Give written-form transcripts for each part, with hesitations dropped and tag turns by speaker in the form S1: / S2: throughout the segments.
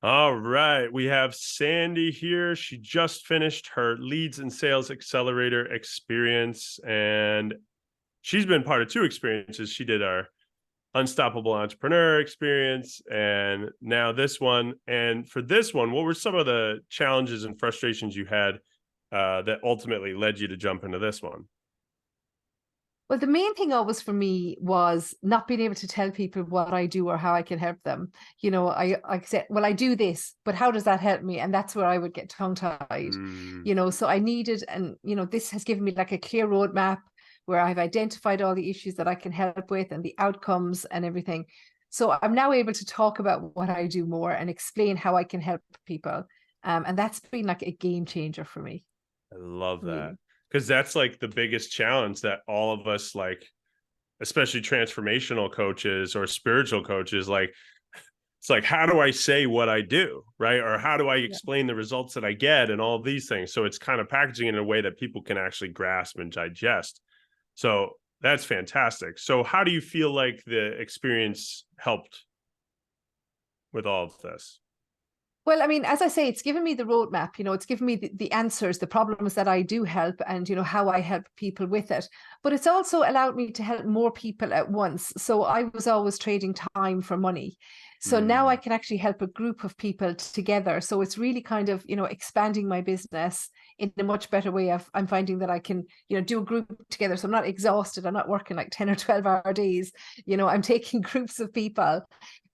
S1: All right. We have Sandie here. She just finished her Leads and Sales Accelerator experience, and she's been part of two experiences. She did our Unstoppable Entrepreneur experience and now this one. And for this one, what were some of the challenges and frustrations you had that ultimately led you to jump into this one?
S2: Well, the main thing always for me was not being able to tell people what I do or how I can help them. I said, well, I do this, but how does that help me? And that's where I would get tongue-tied.
S1: Mm,
S2: So I needed, and this has given me like a clear roadmap where I've identified all the issues that I can help with and the outcomes and everything. So I'm now able to talk about what I do more and explain how I can help people. And that's been like a game changer for me,
S1: I love that,
S2: really.
S1: because that's like the biggest challenge that all of us, like, especially transformational coaches or spiritual coaches, like, it's like, how do I say what I do, right? Or how do I
S2: Yeah.
S1: explain the results that I get and all of these things? So it's kind of packaging in a way that people can actually grasp and digest. So that's fantastic. So how do you feel like the experience helped with all of this?
S2: Well, I mean, as I say, it's given me the roadmap, it's given me the answers, the problems that I do help and, how I help people with it. But it's also allowed me to help more people at once. So I was always trading time for money. So now I
S1: Mm,
S2: can actually help a group of people together. So it's really kind of, expanding my business in a much better way. I'm finding that I can, do a group together. So I'm not exhausted. I'm not working like 10 or 12-hour days. I'm taking groups of people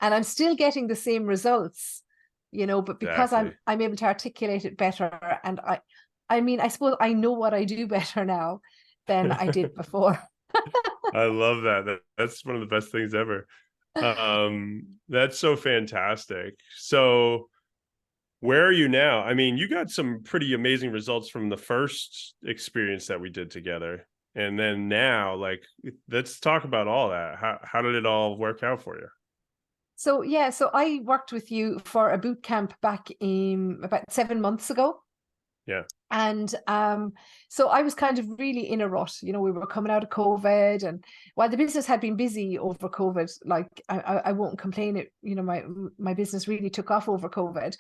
S2: and I'm still getting the same results, but because I'm
S1: exactly.
S2: I'm able to articulate it better, and I mean, I suppose I know what I do better now than I did before.
S1: I love that. That's one of the best things ever. That's so fantastic. So where are you now? I mean, you got some pretty amazing results from the first experience that we did together. And then now, like, let's talk about all that. How did it all work out for you?
S2: So yeah, so I worked with you for a boot camp back in about 7 months ago.
S1: Yeah.
S2: And so I was kind of really in a rut. We were coming out of COVID, and while the business had been busy over COVID, like I won't complain. My business really took off over COVID,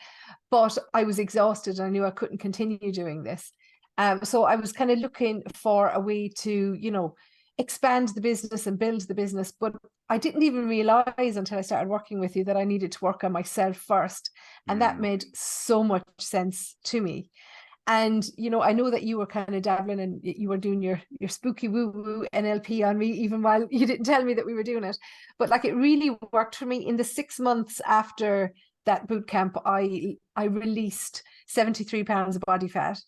S2: but I was exhausted. And I knew I couldn't continue doing this. So I was kind of looking for a way to, expand the business and build the business. But I didn't even realize until I started working with you that I needed to work on myself first. And that
S1: Mm,
S2: made so much sense to me. And I know that you were kind of dabbling and you were doing your spooky woo woo NLP on me, even while you didn't tell me that we were doing it. But like it really worked for me. In the 6 months after that boot camp, I released 73 pounds of body fat.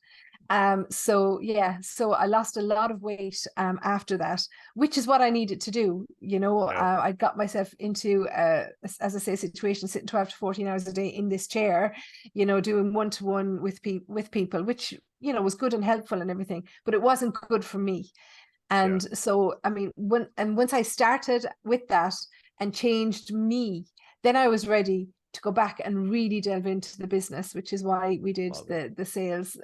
S2: So yeah, so I lost a lot of weight after that, which is what I needed to do.
S1: yeah.
S2: I got myself into as I say, a situation sitting 12 to 14 hours a day in this chair, doing one-to-one with people, which was good and helpful and everything, but it wasn't good for me.
S1: Yeah.
S2: And so I mean, once I started with that and changed me, then I was ready to go back and really delve into the business, which is why we did
S1: Love it.
S2: the sales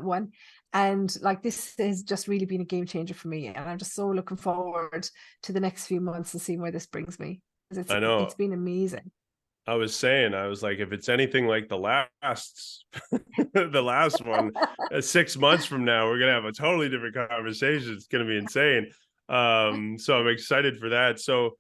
S2: one. And like this has just really been a game changer for me. And I'm just so looking forward to the next few months and seeing where this brings me. Because
S1: I
S2: it's
S1: know.
S2: been amazing.
S1: I was saying, I was like, if it's anything like the last, the last one, 6 months from now, we're gonna have a totally different conversation. It's gonna be insane. So I'm excited for that. So,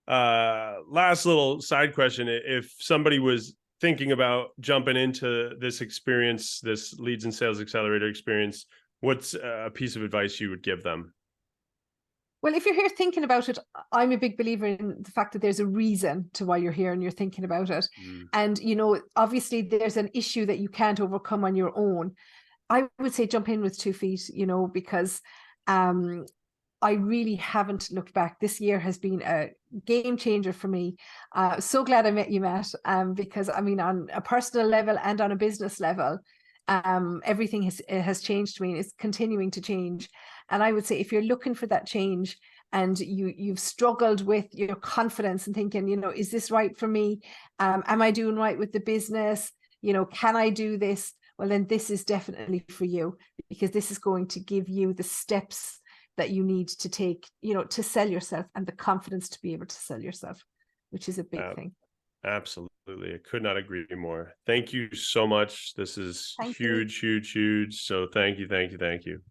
S1: last little side question: if somebody was thinking about jumping into this experience, this Leads and Sales Accelerator experience, what's a piece of advice you would give them?
S2: Well, if you're here thinking about it, I'm a big believer in the fact that there's a reason to why you're here and you're thinking about it.
S1: Mm,
S2: And, obviously there's an issue that you can't overcome on your own. I would say jump in with 2 feet, because um, I really haven't looked back. This year has been a game changer for me. So glad I met you, Matt, because I mean, on a personal level and on a business level, everything has changed me and it's continuing to change. And I would say if you're looking for that change and you've struggled with your confidence and thinking, is this right for me? Am I doing right with the business? Can I do this? Well, then this is definitely for you, because this is going to give you the steps that you need to take, to sell yourself and the confidence to be able to sell yourself, which is a big
S1: uh,
S2: thing.
S1: Absolutely. I could not agree more. Thank you so much. This is
S2: Thank you.
S1: huge, huge, huge. So thank you, thank you, thank you.